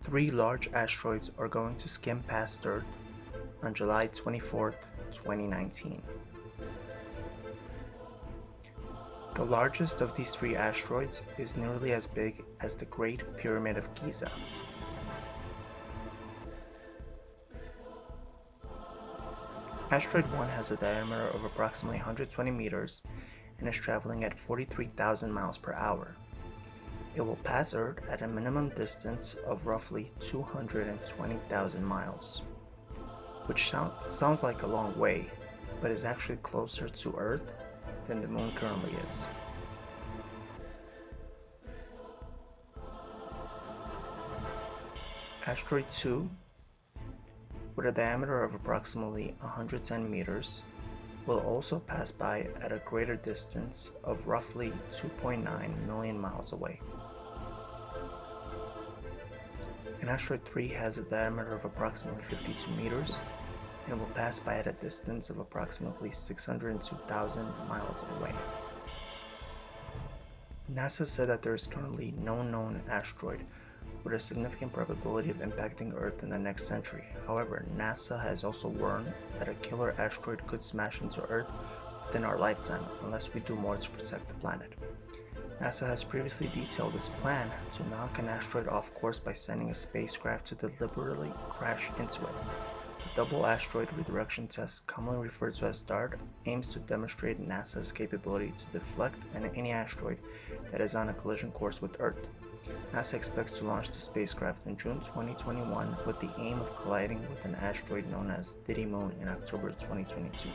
Three large asteroids are going to skim past Earth on July 24, 2019. The largest of these three asteroids is nearly as big as the Great Pyramid of Giza. Asteroid 1 has a diameter of approximately 120 meters and is traveling at 43,000 miles per hour. It will pass Earth at a minimum distance of roughly 220,000 miles, which sounds like a long way, but is actually closer to Earth than the Moon currently is. Asteroid 2, with a diameter of approximately 110 meters, will also pass by at a greater distance of roughly 2.9 million miles away. And Asteroid 3 has a diameter of approximately 52 meters and will pass by at a distance of approximately 602,000 miles away. NASA said that there is currently no known asteroid with a significant probability of impacting Earth in the next century. However, NASA has also warned that a killer asteroid could smash into Earth within our lifetime unless we do more to protect the planet. NASA has previously detailed its plan to knock an asteroid off course by sending a spacecraft to deliberately crash into it. The Double Asteroid Redirection Test, commonly referred to as D.A.R.T, aims to demonstrate NASA's capability to deflect any asteroid that is on a collision course with Earth. NASA expects to launch the spacecraft in June 2021 with the aim of colliding with an asteroid known as Moon in October 2022.